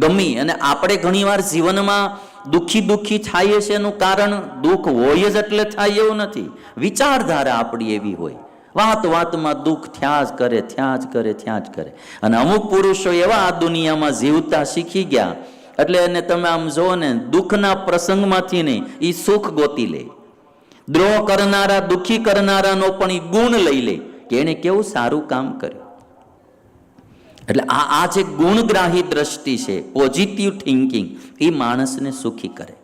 ગમી. અને આપણે ઘણીવાર જીવનમાં દુઃખી થાય છે એનું કારણ દુઃખ હોય જ એટલે થાય એવું નથી. વિચારધારા આપણી એવી હોય, વાતમાં દુઃખ થયા જ કરે. અને અમુક પુરુષો એવા આ દુનિયામાં જીવતા શીખી ગયા એટલે એને તમે આમ જુઓ ને, દુઃખના પ્રસંગમાંથી નહીં, એ સુખ ગોતી લે. દ્રોહ કરનારા, દુઃખી કરનારાનો પણ એ ગુણ લઈ લે કે એને કેવું સારું કામ કર્યું. એટલે આ જે ગુણગ્રાહી દ્રષ્ટિ છે, પોઝિટિવ થિંકિંગ, એ માણસને સુખી કરે.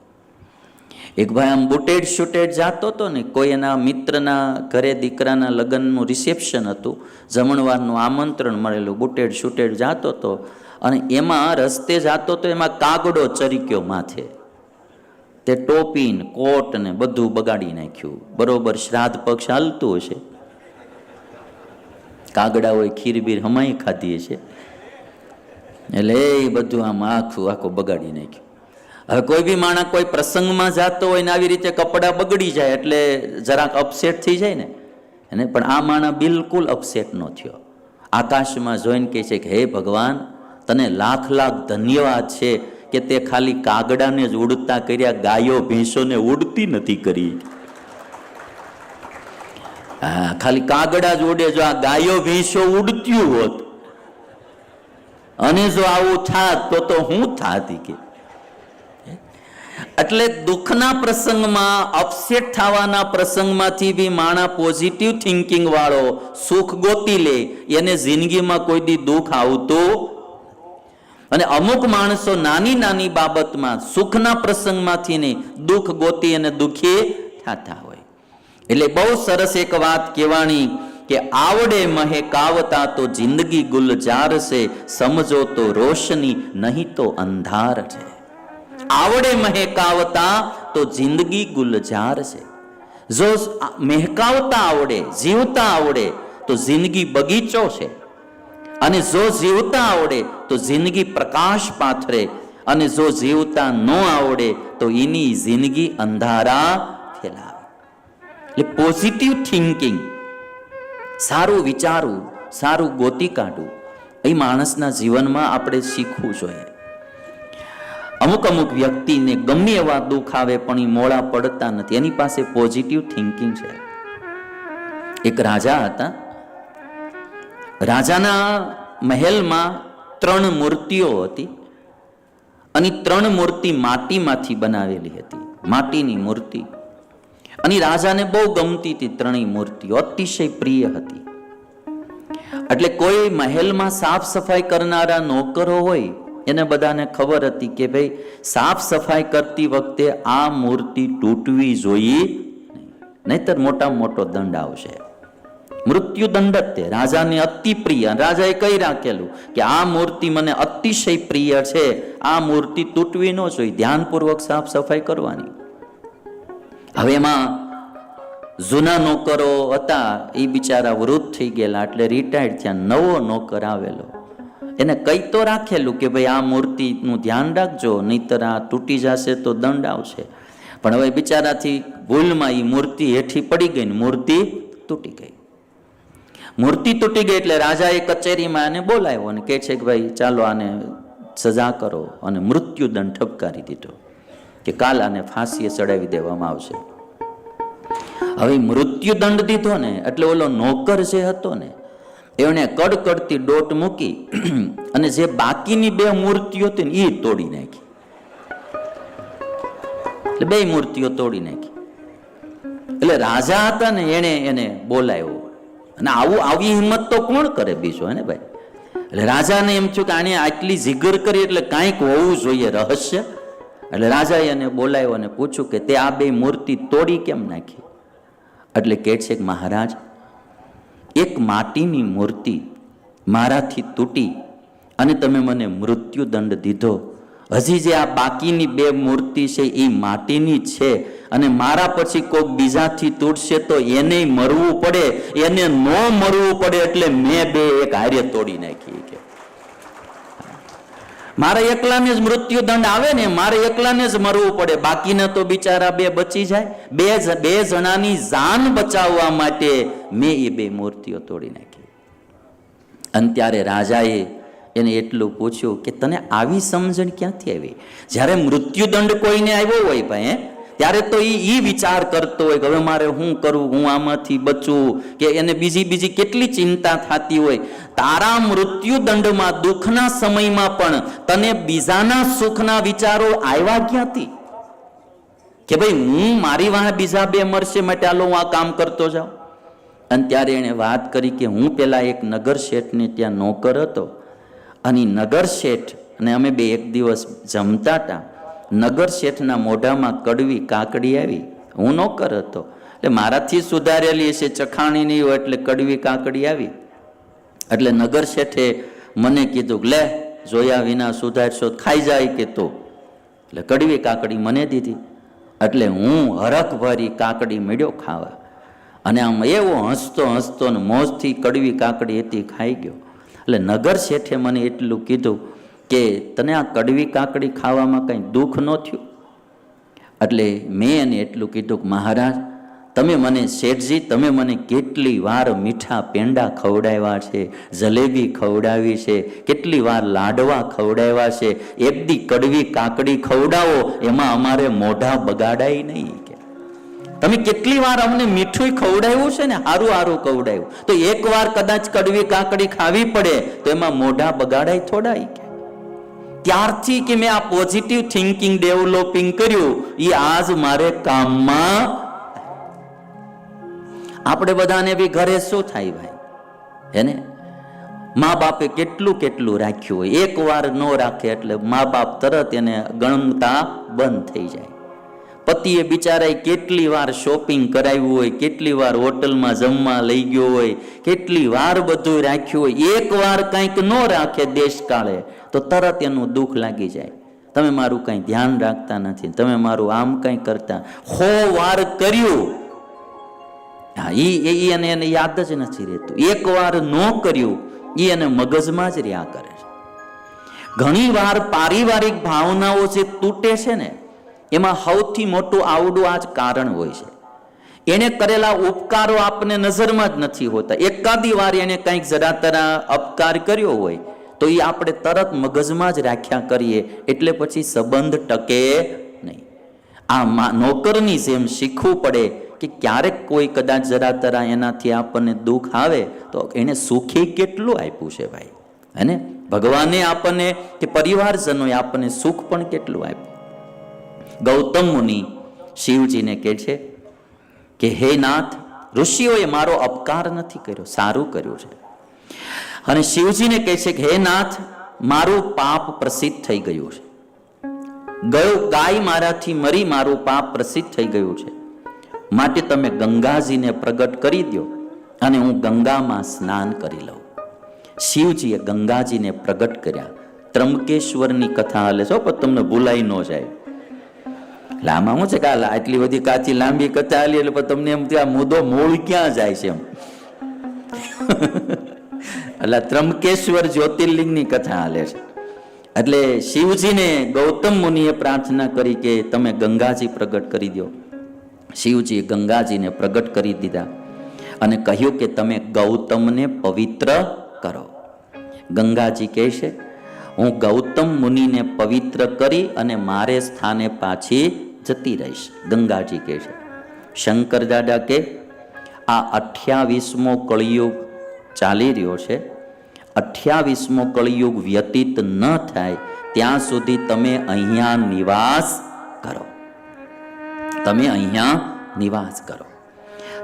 એક ભાઈ આમ બુટેડ શૂટેડ જાતો હતો ને, કોઈ એના મિત્રના ઘરે દીકરાના લગ્નનું રિસેપ્શન હતું, જમણવારનું આમંત્રણ મળેલું, બુટેડ શૂટેડ જાતો હતો અને એમાં રસ્તે જાતો તો એમાં કાગડો ચરીક્યો માથે. તે ટોપી ને કોટ ને બધું બગાડી નાખ્યું. બરોબર શ્રાદ્ધ પક્ષ હાલતું હશે, કાગડાઓએ ખીર બીર હમાઈ ખાધી હશે, એટલે એ બધું આમ આખું બગાડી નાખ્યું. હવે કોઈ બી માણસ કોઈ પ્રસંગમાં જતો હોય ને આવી રીતે કપડાં બગડી જાય એટલે જરાક અપસેટ થઈ જાય ને. પણ આ માણસ બિલકુલ અપસેટ ન થયો. આકાશમાં જોઈને કહે છે કે હે ભગવાન, તને લાખ ધન્યવાદ છે કે તે ખાલી કાગડાને જ ઉડતા કર્યા, ગાયો ભેંસોને ઉડતી નથી કરી. ખાલી કાગડા જ ઉડે, જો આ ગાયો ભેંસો ઉડત્યું હોત અને જો આવું થાત તો હું થાતી કે. એટલે દુઃખના પ્રસંગમાં, અપસેટ થવાના પ્રસંગમાંથી બી માણસ પોઝિટિવ થિંકિંગ વાળો સુખ ગોતી લે, એને જિંદગીમાં કોઈ દી દુઃખ આવતું. અને અમુક માણસો નાની બાબતમાં, સુખના પ્રસંગમાંથી ને દુઃખ ગોતી અને દુઃખી થતા હોય. એટલે બહુ સરસ એક વાત કહેવાની કે આવડે મહેકાવતા તો જિંદગી ગુલજાર છે, સમજો તો રોશની નહીં તો અંધાર છે. આવડે મહેકાવતા તો જિંદગી ગુલજાર છે. જો મહેકાવતા આવડે, જીવતા આવડે તો જિંદગી બગીચો છે. અને જો જીવતા આવડે તો જિંદગી પ્રકાશ પાથરે, અને જો જીવતા ન આવડે તો એની જિંદગી અંધારા ફેલાવે. એટલે પોઝિટિવ થિંકિંગ, સારું વિચારવું, સારું ગોતી કાઢવું, એ માણસના જીવનમાં આપણે શીખવું જોઈએ. અમુક વ્યક્તિને ગમે એવા દુઃખ આવે પણ એ મોડા પડતા નથી, એની પાસે પોઝિટિવ થિંકિંગ છે. એક રાજા હતા. રાજાના મહેલમાં 3 મૂર્તિઓ હતી અને 3 મૂર્તિ માટીમાંથી બનાવેલી હતી, માટીની મૂર્તિ. અને રાજાને બહુ ગમતી હતી, 3 મૂર્તિઓ અતિશય પ્રિય હતી. એટલે કોઈ મહેલમાં સાફ સફાઈ કરનારા નોકરો હોય, એને બધાને ખબર હતી કે ભાઈ સાફ સફાઈ કરતી વખતે આ મૂર્તિ તૂટવી જોઈએ, નહીતર મોટામાં મોટો દંડ આવશે. મૃત્યુ દંડ જ તે રાજાને અતિ પ્રિય. રાજાએ કહી રાખેલું કે આ મૂર્તિ મને અતિશય પ્રિય છે, આ મૂર્તિ તૂટવી ન જોઈએ, ધ્યાનપૂર્વક સાફ સફાઈ કરવાની. હવે એમાં જૂના નોકરો હતા, એ બિચારા વૃદ્ધ થઈ ગયેલા એટલે રિટાયર્ડ થયા. નવો નોકર આવેલો, એને કઈ તો રાખેલું કે ભાઈ આ મૂર્તિનું ધ્યાન રાખજો, નહીતર આ તૂટી જશે તો દંડ આવશે. પણ હવે બિચારાથી ભૂલમાં એ મૂર્તિ હેઠી પડી ગઈ ને મૂર્તિ તૂટી ગઈ. મૂર્તિ તૂટી ગઈ એટલે રાજાએ કચેરીમાં એને બોલાવ્યો અને કહે છે કે ભાઈ ચાલો આને સજા કરો, અને મૃત્યુદંડ ઠપકારી દીધો કે કાલ આને ફાંસીએ ચડાવી દેવામાં આવશે. હવે મૃત્યુદંડ દીધો ને એટલે ઓલો નોકર જે હતો ને, એણે કડકડતી દોટ મૂકી અને જે બાકીની 2 મૂર્તિઓ હતી ને એ તોડી નાખી. એટલે 2 મૂર્તિઓ તોડી નાખી. એટલે રાજા હતા ને એને બોલાવ્યો. અને આવી હિંમત તો કોણ કરે બીજો, હે ને ભાઈ. એટલે રાજાને એમ થયું કે આને આટલી જીગર કરી એટલે કાંઈક હોવું જોઈએ, રહસ્ય. એટલે રાજાએ એને બોલાવ્યો અને પૂછ્યું કે તે આ 2 મૂર્તિ તોડી કેમ નાખી? એટલે કહે છે કે મહારાજ, એક માટીની મૂર્તિ મારાથી તૂટી અને તમે મને મૃત્યુદંડ દીધો. હજી જે આ બાકીની 2 મૂર્તિ છે એ માટીની જ છે, અને મારા પછી કોઈક બીજાથી તૂટશે તો એને મરવું પડે, એને ન મરવું પડે એટલે મેં 2 એક હારે તોડી નાખી. કે મારે એકલાને જ મૃત્યુદંડ આવે ને, મારે એકલાને જ મરવું પડે, બાકીના તો બિચારા 2 બચી જાય. 2 જણાની જાન બચાવવા માટે મેં એ 2 મૂર્તિઓ તોડી નાખી. અને ત્યારે રાજાએ એને એટલું પૂછ્યું કે તને આવી સમજણ ક્યાંથી આવી? જ્યારે મૃત્યુદંડ કોઈને આવ્યો હોય ભાઈ, ત્યારે તો એ વિચાર કરતો હોય કે હવે મારે શું કરવું, હું આમાંથી બચું, કે એને બીજી કેટલી ચિંતા થતી હોય. તારા મૃત્યુદંડમાં દુઃખના સમયમાં પણ તને બીજાના સુખના વિચારો આવ્યા ક્યાંથી? કે ભાઈ હું મારી વાહ બીજા બે મરશે માટે આલો હું આ કામ કરતો જાઉં. અને ત્યારે એણે વાત કરી કે હું પેલા એક નગર શેઠને ત્યાં નોકર હતો, અને નગર શેઠ અને અમે બે એક દિવસ જમતા હતા. નગર શેઠના મોઢામાં કડવી કાકડી આવી. હું નોકર હતો એટલે મારાથી સુધારેલી હશે, ચખાણી નહીં હોય એટલે કડવી કાકડી આવી. એટલે નગર શેઠે મને કીધું લે જોયા વિના સુધારશો ખાઈ જાય કે તો. એટલે કડવી કાકડી મને દીધી. એટલે હું હરખભરી કાકડી મળ્યો ખાવા, અને આમ એવો હસતો ને મોજથી કડવી કાકડી હતી ખાઈ ગયો. એટલે નગર શેઠે મને એટલું કીધું કે તને આ કડવી કાકડી ખાવામાં કંઈ દુઃખ ન થયું? એટલે મેં એને એટલું કીધું કે મહારાજ તમે મને શેઠજી તમે મને કેટલી વાર મીઠા પેંડા ખવડાવ્યા છે, જલેબી ખવડાવી છે, કેટલી વાર લાડવા ખવડાવ્યા છે, એક દી કડવી કાકડી ખવડાવો એમાં અમારે મોઢા બગાડાય નહીં. કે તમે કેટલી વાર અમને મીઠું ખવડાવ્યું છે ને, હારું હારું ખવડાવ્યું, તો એક વાર કદાચ કડવી કાકડી ખાવી પડે તો એમાં મોઢા બગાડાય થોડાય? કે ત્યારથી કે મેં આ પોઝિટિવ થિંકિંગ ડેવલપિંગ કર્યું, એ આજ મારે કામમાં. આપણે બધાને બી ઘરે શું થાય ભાઈ, હેને મા બાપે કેટલું રાખ્યું હોય, એક વાર ન રાખે એટલે મા બાપ તરત એને ગણતા બંધ થઈ જાય. પતિએ બિચારાએ કેટલી વાર શોપિંગ કરાવ્યું હોય, કેટલી વાર હોટલમાં જમવા લઈ ગયો હોય, કેટલી વાર બધું રાખ્યું હોય, એક વાર કંઈક ન રાખે દેશકાળે તો તરત એનું દુઃખ લાગી જાય. તમે મારું કંઈ ધ્યાન રાખતા નથી, તમે મારું આમ કંઈ કરતા. 100 વાર કર્યું, હા એને યાદ જ નથી રહેતું. એક વાર ન કર્યું એ એને મગજમાં જ રહ્યા કરે છે. ઘણી વાર પારિવારિક ભાવનાઓ જે તૂટે છે ને, એમાં સૌથી મોટું આવડું આ જ કારણ હોય છે. એને કરેલા ઉપકારો આપણને નજરમાં જ નથી હોતા. એકાદી વાર એને કંઈક જરા તરા અપકાર કર્યો હોય તો એ આપણે તરત મગજમાં જ રાખ્યા કરીએ, એટલે પછી સંબંધ ટકે નહીં. આ નોકરની જેમ શીખવું પડે કે ક્યારેક કોઈ કદાચ જરા તરા એનાથી આપણને દુઃખ આવે તો એને સુખી કેટલું આપ્યું છે ભાઈ, હે? ભગવાને આપણને કે પરિવારજનોએ આપણને સુખ પણ કેટલું આપ્યું. ગૌતમ મુનિ શિવજીને કહે છે કે હે નાથ, ઋષિઓએ મારો અપકાર નથી કર્યો, સારું કર્યું છે. અને શિવજીને કહે છે કે હે નાથ, મારું પાપ પ્રસિદ્ધ થઈ ગયું છે, ગાય મારાથી મરી મારું પાપ પ્રસિદ્ધ થઈ ગયું છે, માટે તમે ગંગાજીને પ્રગટ કરી દો અને હું ગંગામાં સ્નાન કરી લઉં. શિવજીએ ગંગાજીને પ્રગટ કર્યા. ત્રંબકેશ્વરની કથા હાલે છો પણ તમને ભૂલાઈ ન જાય. એટલે આમાં શું છે કે આટલી બધી કાચી લાંબી કથા હાલી એટલે તમને એમ ત્યાં મુદ્દો મૂળ ક્યાં જાય છે એમ. એટલે ત્રંબકેશ્વર જ્યોતિર્લિંગની કથા હાલે છે. એટલે શિવજીને ગૌતમ મુનિએ પ્રાર્થના કરી કે તમે ગંગાજી પ્રગટ કરી દો. શિવજીએ ગંગાજીને પ્રગટ કરી દીધા અને કહ્યું કે તમે ગૌતમને પવિત્ર કરો. ગંગાજી કહે છે હું ગૌતમ મુનિને પવિત્ર કરી અને મારે સ્થાને પાછી જતી રહીશ. ગંગાજી કહે છે. શંકર દાદા કે આ 28મો કળિયુગ ચાલી રહ્યો છે, 28મો કળિયુગ વ્યતીત ન થાય ત્યાં સુધી તમે અહીંયા નિવાસ કરો, તમે અહીંયા નિવાસ કરો.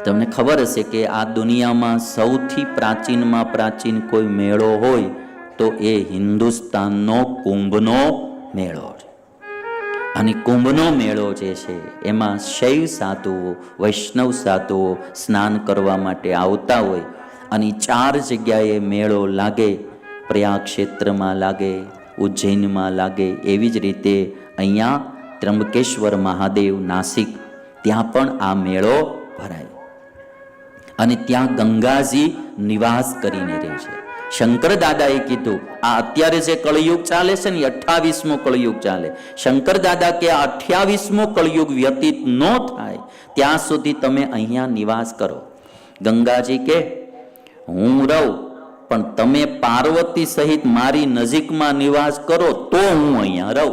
તમને ખબર હશે કે આ દુનિયામાં સૌથી પ્રાચીનમાં પ્રાચીન કોઈ મેળો હોય તો એ હિન્દુસ્તાનનો કુંભનો મેળો છે. અને કુંભનો મેળો જે છે એમાં શૈવ સાધુઓ, વૈષ્ણવ સાધુઓ સ્નાન કરવા માટે આવતા હોય. અને 4 જગ્યાએ મેળો લાગે, પ્રયાગ ક્ષેત્રમાં લાગે, ઉજ્જૈનમાં લાગે, એવી જ રીતે અહીંયા ત્રંબકેશ્વર મહાદેવ નાસિક ત્યાં પણ આ મેળો ભરાય. અને ત્યાં ગંગાજી નિવાસ કરીને રહે છે. શંકર દાદાએ કીધું આ અત્યારે જે કળિયુગ ચાલે છે ને 28મો કળિયુગ ચાલે. શંકર દાદા કે 28મો કળિયુગ વ્યતીત ન થાય ત્યાં સુધી તમે અહીંયા નિવાસ કરો. ગંગાજી કે હું રહું પણ તમે પાર્વતી સહિત મારી નજીકમાં નિવાસ કરો તો હું અહીંયા રહું.